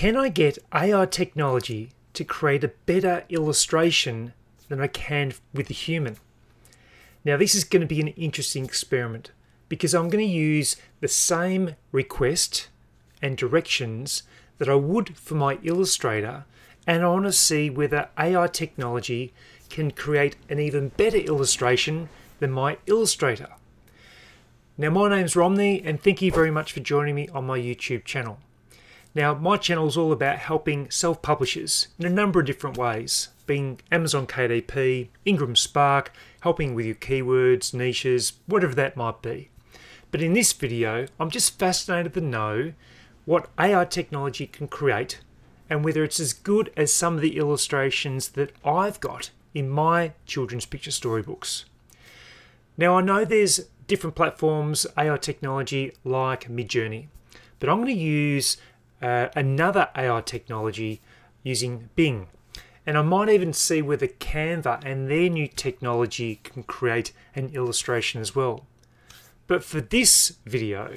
Can I get AI technology to create a better illustration than I can with the human? Now this is going to be an interesting experiment because I'm going to use the same request and directions that I would for my Illustrator, and I want to see whether AI technology can create an even better illustration than my Illustrator. Now my name's Romney, and thank you very much for joining me on my YouTube channel. Now my channel is all about helping self-publishers in a number of different ways, being Amazon KDP, Ingram Spark, helping with your keywords, niches, whatever that might be. But in this video, I'm just fascinated to know what AI technology can create and whether it's as good as some of the illustrations that I've got in my children's picture storybooks. Now I know there's different platforms, AI technology like Midjourney, but I'm going to use another AI technology using Bing. And I might even see whether Canva and their new technology can create an illustration as well. But for this video,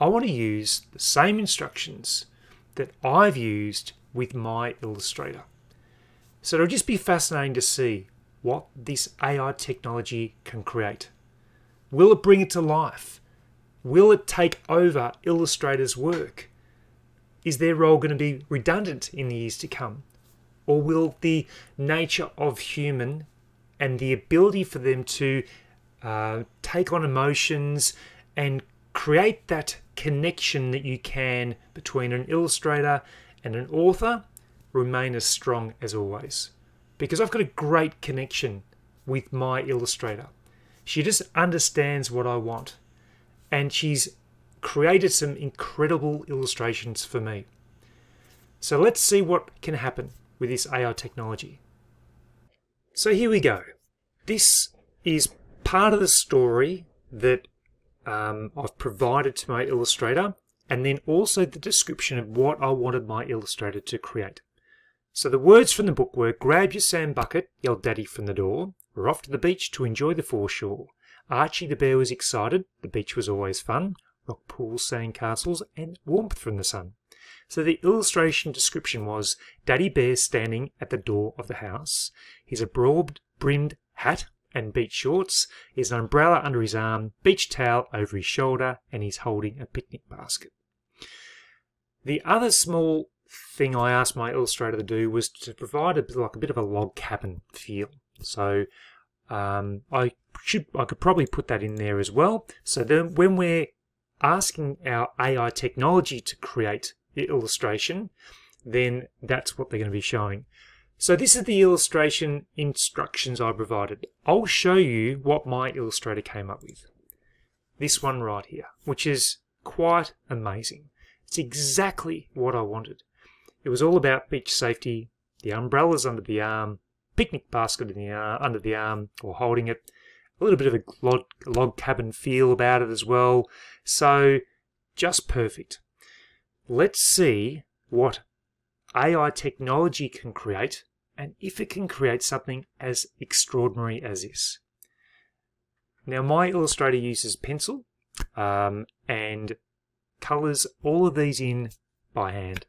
I want to use the same instructions that I've used with my Illustrator. So it'll just be fascinating to see what this AI technology can create. Will it bring it to life? Will it take over Illustrator's work? Is their role going to be redundant in the years to come? Or will the nature of human and the ability for them to take on emotions and create that connection that you can between an illustrator and an author remain as strong as always? Because I've got a great connection with my Illustrator. She just understands what I want, and she's created some incredible illustrations for me. So let's see what can happen with this AI technology. So here we go. This is part of the story that I've provided to my Illustrator, and then also the description of what I wanted my Illustrator to create. So the words from the book were: "Grab your sand bucket, yelled Daddy from the door. We're off to the beach to enjoy the foreshore. Archie the bear was excited, the beach was always fun. Rock pools, sand castles, and warmth from the sun." So the illustration description was Daddy Bear standing at the door of the house. He's a broad-brimmed hat and beach shorts. He has an umbrella under his arm, beach towel over his shoulder, and he's holding a picnic basket. The other small thing I asked my Illustrator to do was to provide a bit of a log cabin feel. So I could probably put that in there as well. So then when we're asking our AI technology to create the illustration, then that's what they're going to be showing. So this is the illustration instructions I provided. I'll show you what my Illustrator came up with. This one right here, which is quite amazing. It's exactly what I wanted. It was all about beach safety, the umbrellas under the arm, picnic basket in the under the arm or holding it, a little bit of a log cabin feel about it as well. So just perfect. Let's see what AI technology can create and if it can create something as extraordinary as this. Now my Illustrator uses pencil and colors all of these in by hand.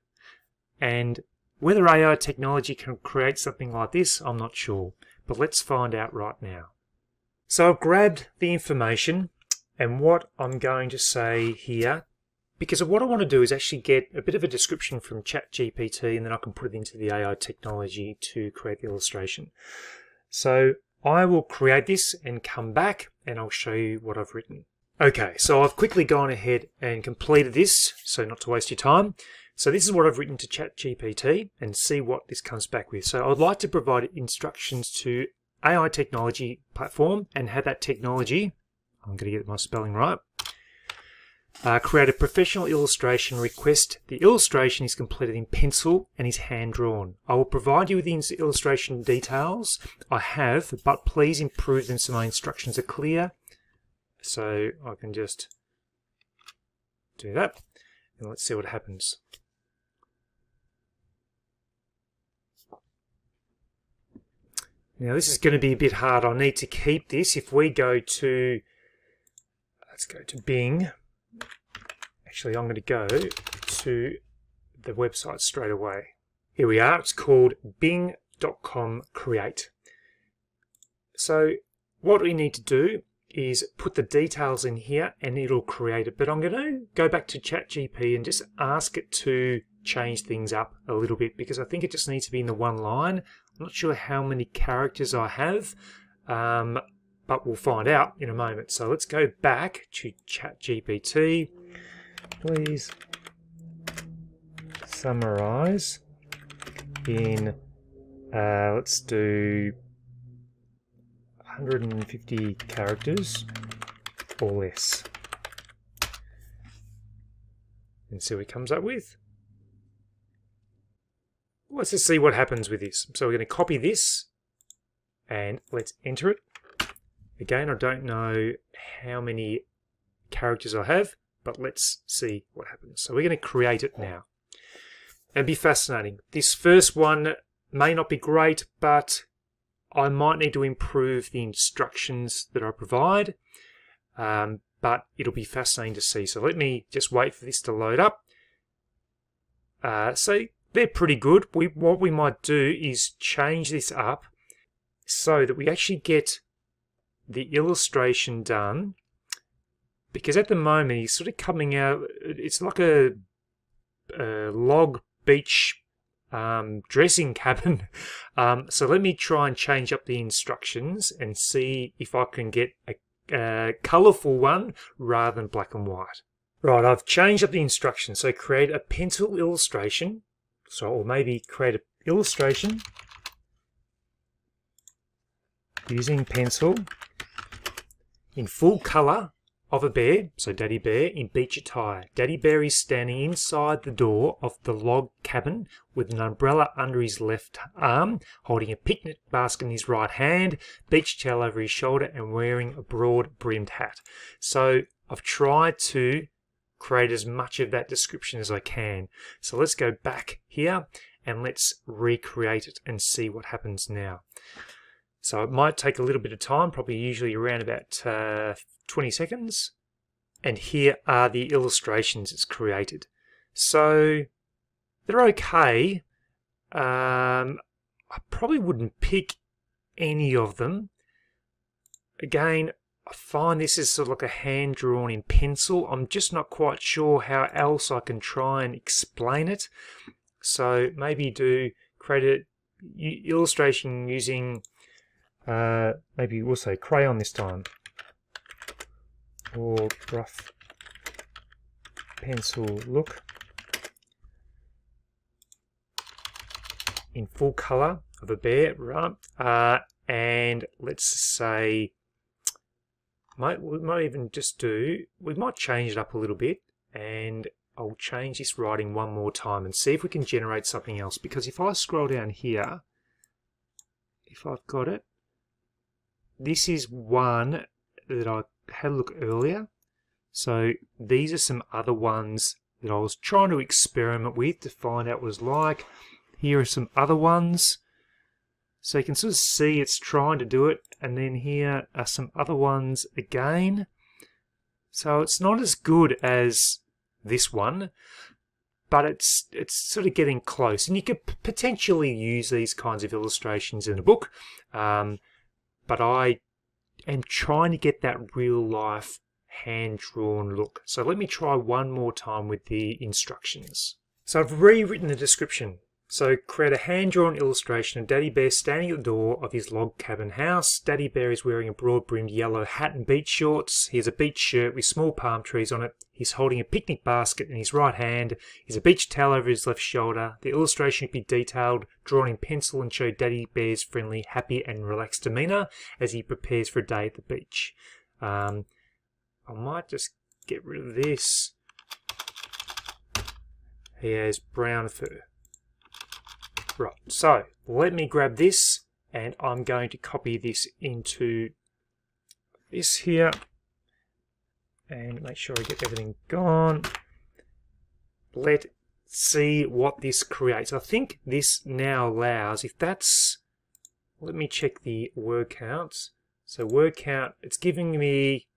And whether AI technology can create something like this, I'm not sure, but let's find out right now. So I've grabbed the information, and what I'm going to say here, because what I want to do is actually get a bit of a description from ChatGPT, and then I can put it into the AI technology to create the illustration. So I will create this and come back, and I'll show you what I've written. Okay, so I've quickly gone ahead and completed this, so not to waste your time. So this is what I've written to ChatGPT, and see what this comes back with. So I'd like to provide instructions to AI technology platform and have that technology, I'm going to get my spelling right, create a professional illustration. Request the illustration is completed in pencil and is hand drawn. I will provide you with the illustration details I have, but please improve them so my instructions are clear. So I can just do that, and let's see what happens. Now this is going to be a bit hard. I'll need to keep this. If we go to, let's go to Bing. Actually, I'm going to go to the website straight away. Here we are. It's called bing.com create. So what we need to do is put the details in here and it'll create it. But I'm going to go back to ChatGPT and just ask it to change things up a little bit, because I think it just needs to be in the one line. I'm not sure how many characters I have, but we'll find out in a moment. So let's go back to ChatGPT. Please summarize in, let's do 150 characters or less, and see what it comes up with. Let's just see what happens with this. So we're going to copy this and let's enter it. Again, I don't know how many characters I have, but let's see what happens. So we're going to create it now. It'll be fascinating. This first one may not be great, but I might need to improve the instructions that I provide, but it'll be fascinating to see. So let me just wait for this to load up. So they're pretty good. What we might do is change this up so that we actually get the illustration done, because at the moment he's sort of coming out, it's like a log beach dressing cabin. So let me try and change up the instructions and see if I can get a colourful one rather than black and white. Right, I've changed up the instructions. So create a pencil illustration. So, or maybe create an illustration using pencil in full colour of a bear, so Daddy Bear, in beach attire. Daddy Bear is standing inside the door of the log cabin with an umbrella under his left arm, holding a picnic basket in his right hand, beach towel over his shoulder, and wearing a broad-brimmed hat. So I've tried to create as much of that description as I can. So let's go back here and let's recreate it and see what happens now. So it might take a little bit of time, probably usually around about 20 seconds. And here are the illustrations it's created. So they're okay. I probably wouldn't pick any of them. Again, I find this is sort of like a hand drawn in pencil. I'm just not quite sure how else I can try and explain it. So maybe create an illustration using, maybe we'll say crayon this time, or rough pencil look in full colour of a bear, right? And let's say, we might even just do, we might change it up a little bit, and I'll change this writing one more time and see if we can generate something else. Because if I scroll down here, if I've got it, this is one that I had a look earlier. So these are some other ones that I was trying to experiment with to find out what it was like. Here are some other ones. So you can sort of see it's trying to do it, and then here are some other ones again. So it's not as good as this one, but it's sort of getting close. And you could potentially use these kinds of illustrations in a book, but I am trying to get that real life hand-drawn look. So let me try one more time with the instructions. So I've rewritten the description. So create a hand-drawn illustration of Daddy Bear standing at the door of his log cabin house. Daddy Bear is wearing a broad-brimmed yellow hat and beach shorts. He has a beach shirt with small palm trees on it. He's holding a picnic basket in his right hand. He has a beach towel over his left shoulder. The illustration should be detailed, drawn in pencil, and show Daddy Bear's friendly, happy and relaxed demeanour as he prepares for a day at the beach. I might just get rid of this. He has brown fur. Right, so let me grab this and I'm going to copy this into this here and make sure I get everything gone. Let's see what this creates. I think this now allows, if that's, let me check the word counts. So word count, it's giving me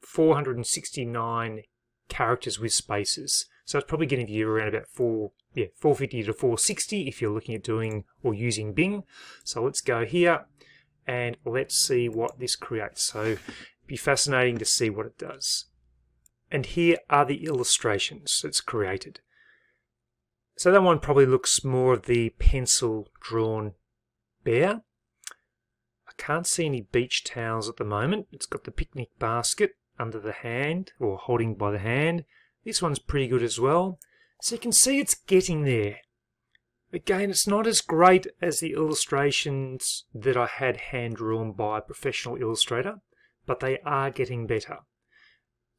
469 characters with spaces. So it's probably going to give you around about 450 to 460 if you're looking at doing or using Bing. So let's go here and let's see what this creates. So it'd be fascinating to see what it does. And here are the illustrations it's created. So that one probably looks more of the pencil drawn bear. I can't see any beach towels at the moment. It's got the picnic basket under the hand, or holding by the hand. This one's pretty good as well. So you can see it's getting there. Again, it's not as great as the illustrations that I had hand drawn by a professional illustrator, but they are getting better.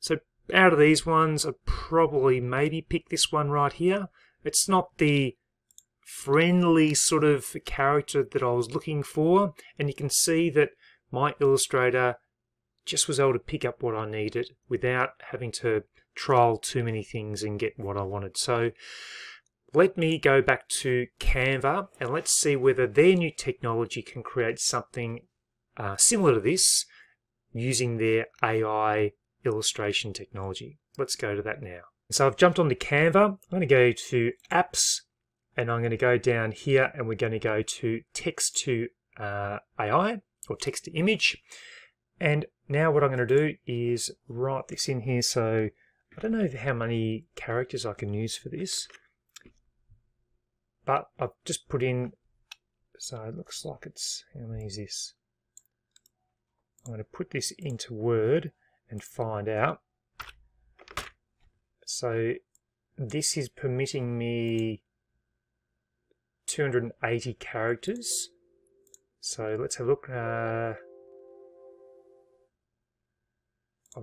So out of these ones, I'd probably maybe pick this one right here. It's not the friendly sort of character that I was looking for, and you can see that my Illustrator just was able to pick up what I needed without having to trial too many things and get what I wanted. So let me go back to Canva and let's see whether their new technology can create something similar to this using their AI illustration technology. Let's go to that now. So I've jumped onto Canva. I'm going to go to Apps, and I'm going to go down here, and we're going to go to Text to AI, or Text to Image. And now what I'm going to do is write this in here. So I don't know how many characters I can use for this, but I've just put in, so it looks like it's, how many is this? I'm going to put this into Word and find out. So this is permitting me 280 characters. So let's have a look. I'll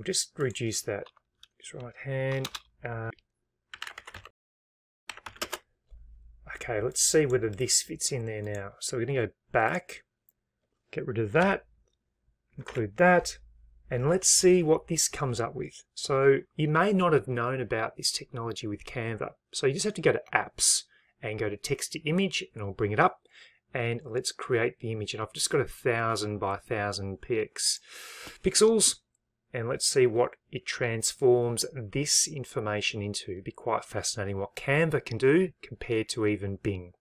just reduce that. Just right hand. Okay, let's see whether this fits in there now. So we're going to go back, get rid of that, include that. And let's see what this comes up with. So you may not have known about this technology with Canva. So you just have to go to Apps and go to Text to Image, and I'll bring it up. And let's create the image. And I've just got 1000 by 1000 pixels. And let's see what it transforms this information into. It'd be quite fascinating what Canva can do compared to even Bing.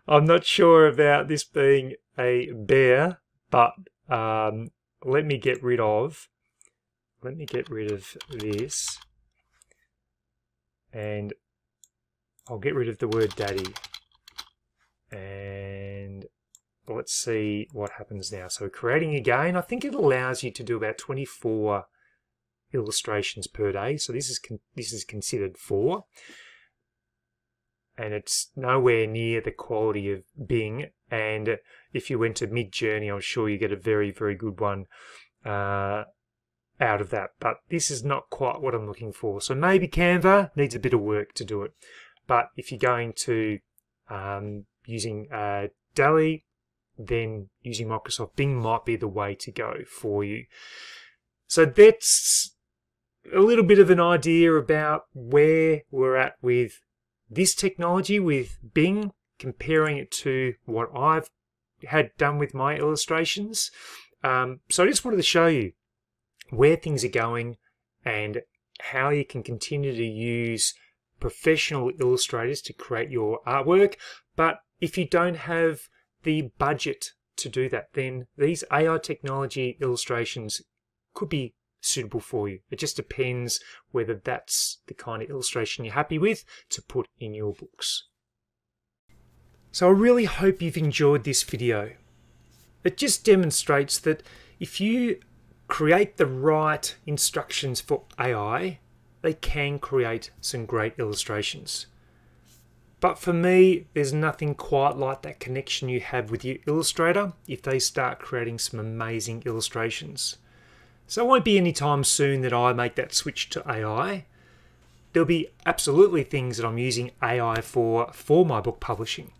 I'm not sure about this being a bear, but let me get rid of this, and I'll get rid of the word daddy, and let's see what happens now. So creating again, I think it allows you to do about 24 illustrations per day. So this is considered 4. And it's nowhere near the quality of Bing. And if you went to Mid-Journey, I'm sure you get a very, very good one out of that. But this is not quite what I'm looking for. So maybe Canva needs a bit of work to do it. But if you're going to using dall.e, then using Microsoft Bing might be the way to go for you. So that's a little bit of an idea about where we're at with this technology with Bing, comparing it to what I've had done with my illustrations. So I just wanted to show you where things are going and how you can continue to use professional illustrators to create your artwork. But if you don't have the budget to do that, then these AI technology illustrations could be suitable for you. It just depends whether that's the kind of illustration you're happy with to put in your books. So I really hope you've enjoyed this video. It just demonstrates that if you create the right instructions for AI, they can create some great illustrations. But for me, there's nothing quite like that connection you have with your Illustrator if they start creating some amazing illustrations. So it won't be any time soon that I make that switch to AI. There'll be absolutely things that I'm using AI for my book publishing.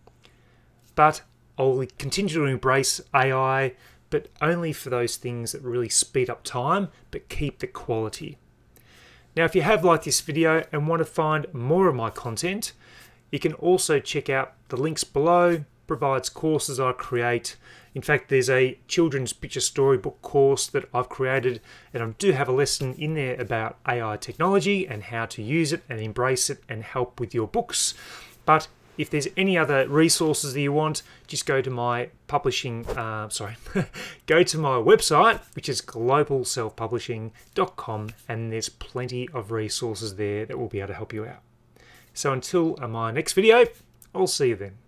But I'll continue to embrace AI, but only for those things that really speed up time, but keep the quality. Now, if you have liked this video and want to find more of my content, you can also check out the links below provides courses I create. In fact, there's a children's picture storybook course that I've created, and I do have a lesson in there about AI technology and how to use it and embrace it and help with your books. But if there's any other resources that you want, just go to my publishing, go to my website, which is globalselfpublishing.com, and there's plenty of resources there that will be able to help you out. So until my next video, I'll see you then.